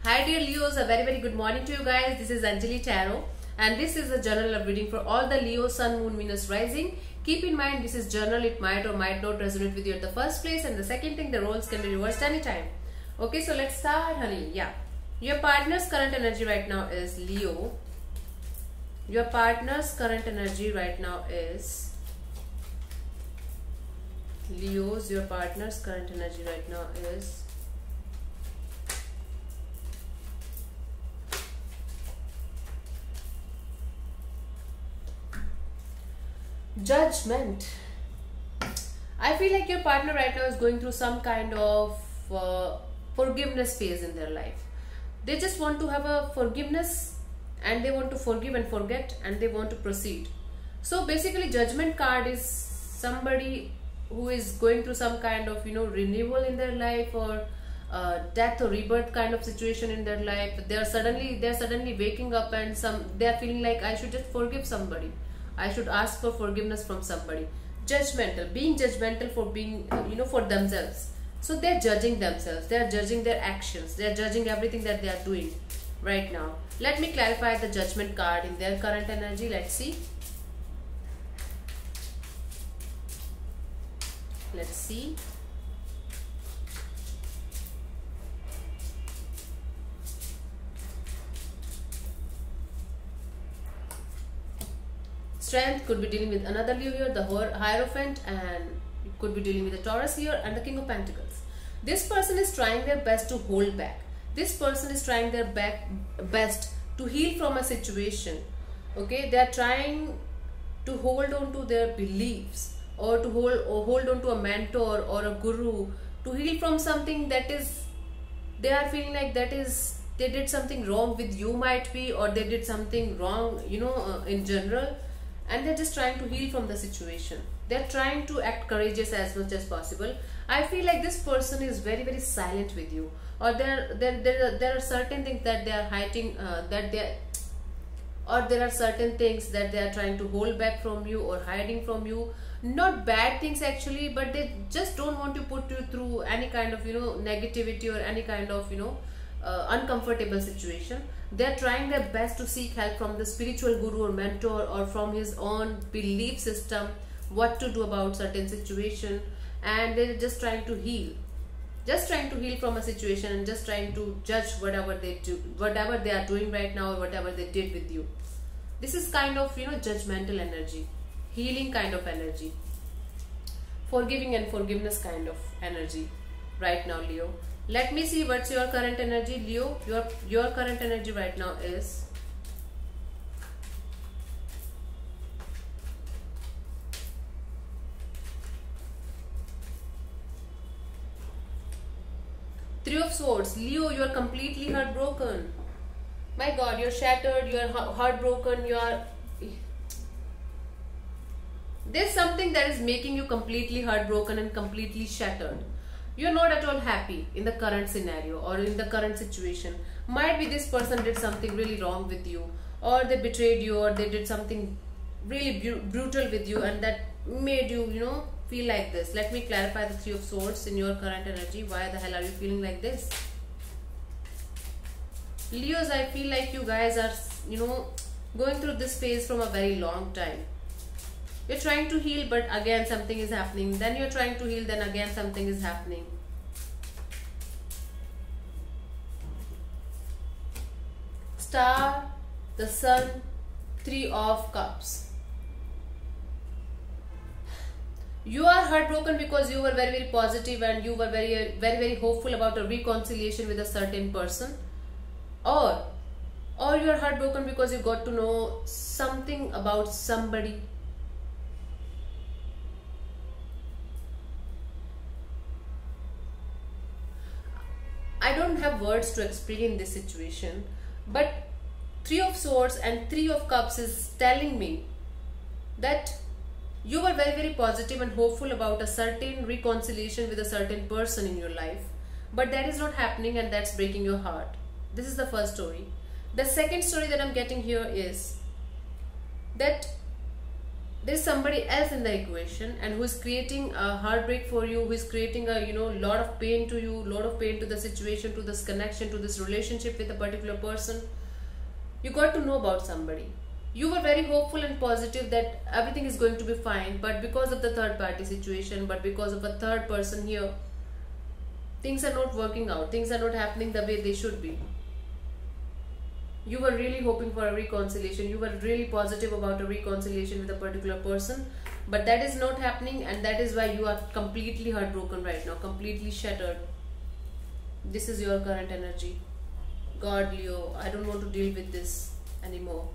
Hi dear Leos, a very good morning to you guys. This is Anjali Tarot and this is a general love reading for all the Leo, Sun, Moon, Venus, Rising. Keep in mind this is general, it might or might not resonate with you at the first place, and the second thing, the roles can be reversed anytime. Okay, so let's start, honey. Yeah. Your partner's current energy right now is Leo. Your partner's current energy right now is Leos. Your partner's current energy right now is Judgment. I feel like your partner right now is going through some kind of forgiveness phase in their life. They just want to have a forgiveness and they want to forgive and forget and they want to proceed. So basically Judgment card is somebody who is going through some kind of renewal in their life, or death or rebirth kind of situation in their life. They're suddenly waking up and they're feeling like I should just forgive somebody. I should ask for forgiveness from somebody. Judgmental, being judgmental for being, for themselves. So they're judging themselves, they're judging their actions, they're judging everything that they are doing right now. Let me clarify the Judgment card in their current energy. Let's see. Let's see. Strength could be dealing with another Leo here, the Hierophant, and it could be dealing with the Taurus here and the King of Pentacles. This person is trying their best to hold back. This person is trying their best to heal from a situation. Okay, they are trying to hold on to their beliefs, or to hold on to a mentor or a guru, to heal from something that is, they are feeling like that is, they did something wrong with you, might be, or they did something wrong in general, and they're just trying to heal from the situation. They're trying to act courageous as much as possible. I feel like this person is very silent with you, or there are certain things that they are hiding, or there are certain things that they are trying to hold back from you or hiding from you. Not bad things actually, but they just don't want to put you through any kind of negativity or any kind of uncomfortable situation. They're trying their best to seek help from the spiritual guru or mentor, or from his own belief system, what to do about certain situation, and they're just trying to heal. Just trying to heal from a situation and just trying to judge whatever they do, whatever they are doing right now, or whatever they did with you. This is kind of judgmental energy, healing kind of energy, forgiving and forgiveness kind of energy right now, Leo. Let me see what's your current energy, Leo. Your current energy right now is Three of Swords. Leo, you are completely heartbroken. My God, you're shattered, you're heartbroken, there's something that is making you completely heartbroken and completely shattered. You're not at all happy in the current scenario or in the current situation. Might be this person did something really wrong with you, or they betrayed you, or they did something really brutal with you, and that made you, feel like this. Let me clarify the Three of Swords in your current energy. Why the hell are you feeling like this? Leos, I feel like you guys are, going through this phase from a very long time. You're trying to heal, but again something is happening. Then you're trying to heal, then again something is happening. Star, the Sun, Three of Cups. You are heartbroken because you were very positive and you were very hopeful about a reconciliation with a certain person, or you are heartbroken because you got to know something about somebody. I don't have words to explain this situation, but Three of Swords and Three of Cups is telling me that you were very positive and hopeful about a certain reconciliation with a certain person in your life, but that is not happening, and that's breaking your heart. This is the first story. The second story that I'm getting here is that there's somebody else in the equation, and who is creating a heartbreak for you, who is creating a lot of pain to you, lot of pain to the situation, to this connection, to this relationship with a particular person. You got to know about somebody. You were very hopeful and positive that everything is going to be fine, but because of the third party situation, but because of a third person here, things are not working out, things are not happening the way they should be. You were really hoping for a reconciliation, you were really positive about a reconciliation with a particular person, but that is not happening, and that is why you are completely heartbroken right now, completely shattered. This is your current energy. God, Leo, I don't want to deal with this anymore.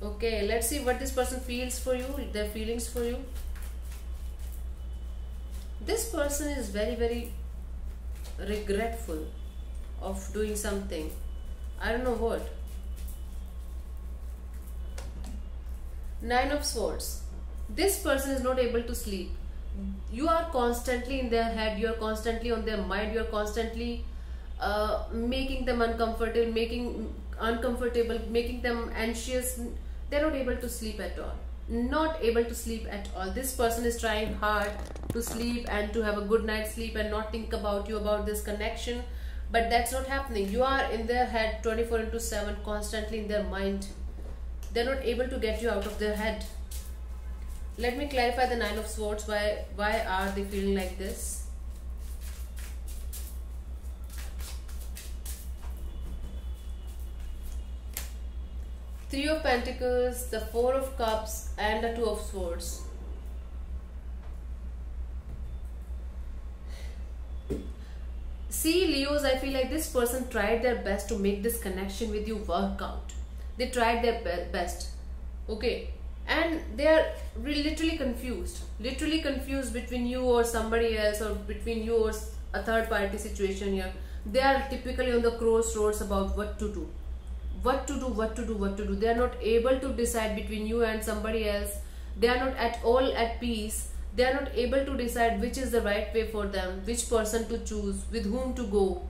Okay, let's see what this person feels for you, their feelings for you. This person is very, very regretful of doing something. I don't know what. Nine of Swords. This person is not able to sleep. You are constantly in their head, you are constantly on their mind, you are constantly making them uncomfortable, making them anxious. They're not able to sleep at all. Not able to sleep at all. This person is trying hard to sleep and to have a good night's sleep and not think about you, about this connection. But that's not happening. You are in their head 24/7, constantly in their mind. They're not able to get you out of their head. Let me clarify the Nine of Swords. Why are they feeling like this? Three of Pentacles, the Four of Cups, and the Two of Swords. See, Leos, I feel like this person tried their best to make this connection with you work out. They tried their best. Okay. And they are literally confused between you or somebody else, or between you or a third party situation here. They are typically on the crossroads about what to do. They are not able to decide between you and somebody else. They are not at all at peace. They are not able to decide which is the right way for them, which person to choose, with whom to go.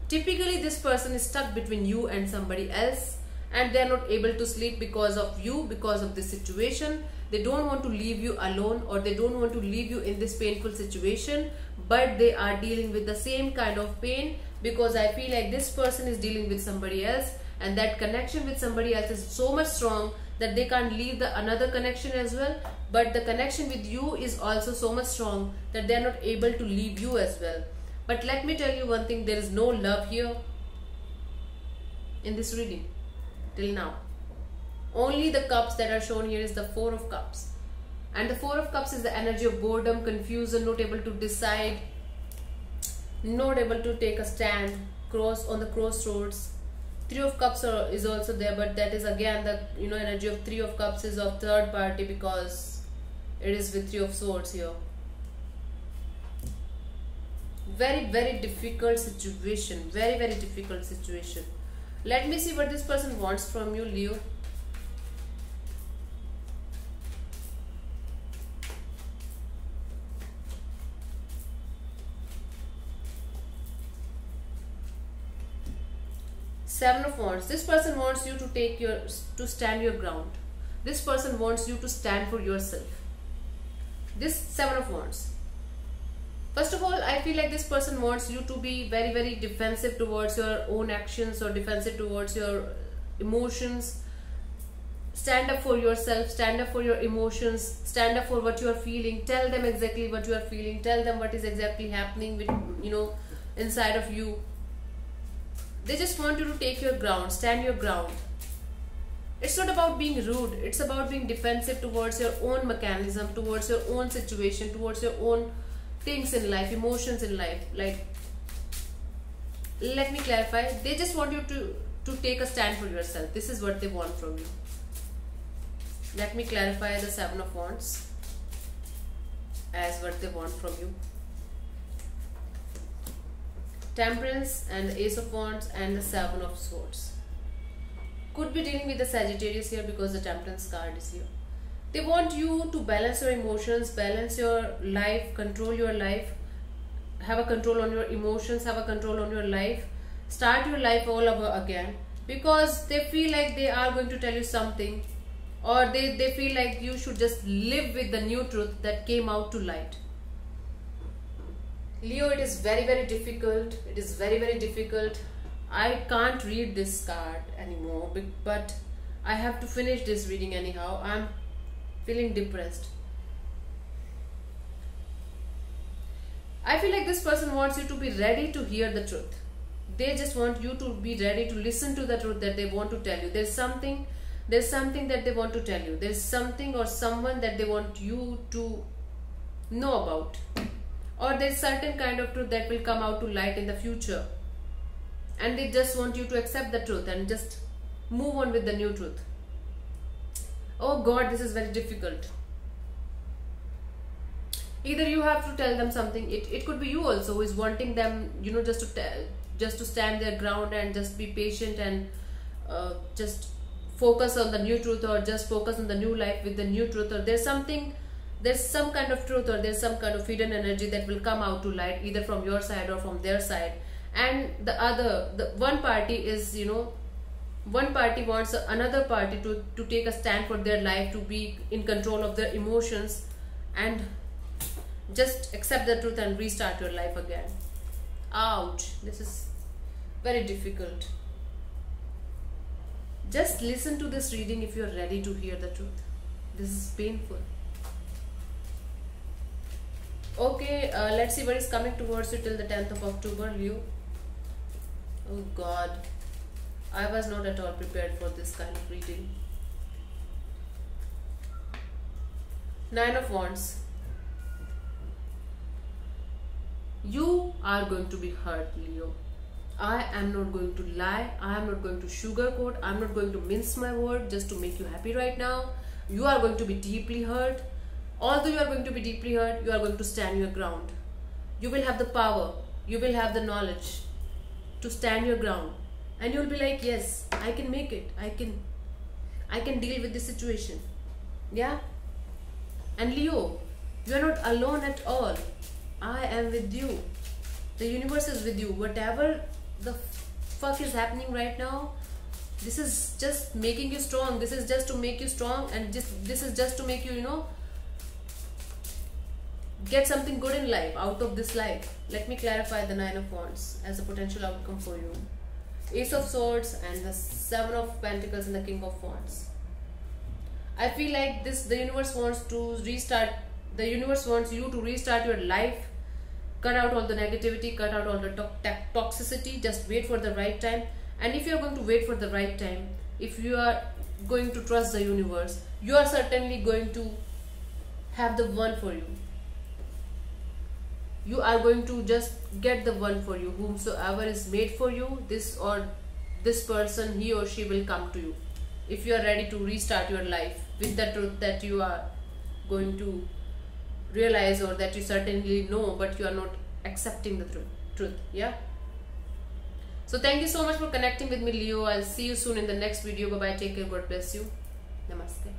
Typically, this person is stuck between you and somebody else, and they are not able to sleep because of you, because of this situation. They don't want to leave you alone, or they don't want to leave you in this painful situation, but they are dealing with the same kind of pain, because I feel like this person is dealing with somebody else, and that connection with somebody else is so much strong that they can't leave the another connection as well. But the connection with you is also so much strong that they are not able to leave you as well. But let me tell you one thing, there is no love here in this reading till now. Only the cups that are shown here is the Four of Cups, and the Four of Cups is the energy of boredom, confusion, not able to decide, not able to take a stand, on the crossroads. Three of Cups is also there, but that is again the energy of Three of Cups is of third party, because it is with Three of Swords here. Very, very difficult situation. Very, very difficult situation. Let me see what this person wants from you, Leo. Seven of Wands. This person wants you to stand your ground. This person wants you to stand for yourself. This Seven of Wands. First of all, I feel like this person wants you to be very, very defensive towards your own actions, or defensive towards your emotions. Stand up for yourself, stand up for your emotions, stand up for what you are feeling. Tell them exactly what you are feeling. Tell them what is exactly happening with, inside of you. They just want you to take your ground, stand your ground. It's not about being rude. It's about being defensive towards your own mechanism, towards your own situation, towards your own things in life, emotions in life. Like, let me clarify. They just want you to take a stand for yourself. This is what they want from you. Let me clarify the Seven of Wands as what they want from you. Temperance and the Ace of Wands and the Seven of Swords. Could be dealing with the Sagittarius here, because the Temperance card is here. They want you to balance your emotions, balance your life, control your life, have a control on your emotions, have a control on your life, start your life all over again, because they feel like they are going to tell you something or they feel like you should just live with the new truth that came out to light. Leo, it is very, very difficult. It is very, very difficult. I can't read this card anymore, but I have to finish this reading anyhow. I'm feeling depressed. I feel like this person wants you to be ready to hear the truth. They just want you to be ready to listen to the truth that they want to tell you. There's something that they want to tell you. There's something or someone that they want you to know about. Or there's certain kind of truth that will come out to light in the future. And they just want you to accept the truth and just move on with the new truth. Oh God, this is very difficult. Either you have to tell them something. It could be you also who is wanting them, you know, just to stand their ground and just be patient and just focus on the new truth, or just focus on the new life with the new truth. Or there's some kind of truth, or there's some kind of hidden energy that will come out to light, either from your side or from their side. And the one party is, you know, one party wants another party to take a stand for their life, to be in control of their emotions and just accept the truth and restart your life again. Ouch, this is very difficult. Just listen to this reading if you're ready to hear the truth. This is painful. Okay, let's see what is coming towards you till the 10th of October, Leo. Oh God, I was not at all prepared for this kind of reading. 9 of Wands. You are going to be hurt, Leo. I am not going to lie. I am not going to sugarcoat. I am not going to mince my word just to make you happy right now. You are going to be deeply hurt. Although you are going to be deeply hurt, you are going to stand your ground. You will have the power. You will have the knowledge to stand your ground. And you will be like, yes, I can make it. I can deal with this situation. Yeah? And Leo, you are not alone at all. I am with you. The universe is with you. Whatever the fuck is happening right now, this is just making you strong. This is just to make you strong, and this is just to make you, you know, get something good in life out of this life. Let me clarify the 9 of Wands as a potential outcome for you. Ace of Swords and the 7 of Pentacles and the King of Wands. I feel like the universe wants to restart. The universe wants you to restart your life. Cut out all the negativity, cut out all the toxicity. Just wait for the right time. And if you are going to wait for the right time, if you are going to trust the universe, you are certainly going to have the one for you. You are going to just get the one for you. Whomsoever is made for you, this person, he or she will come to you. If you are ready to restart your life with the truth that you are going to realize, or that you certainly know, but you are not accepting the truth. Yeah. So thank you so much for connecting with me, Leo. I'll see you soon in the next video. Bye bye. Take care. God bless you. Namaste.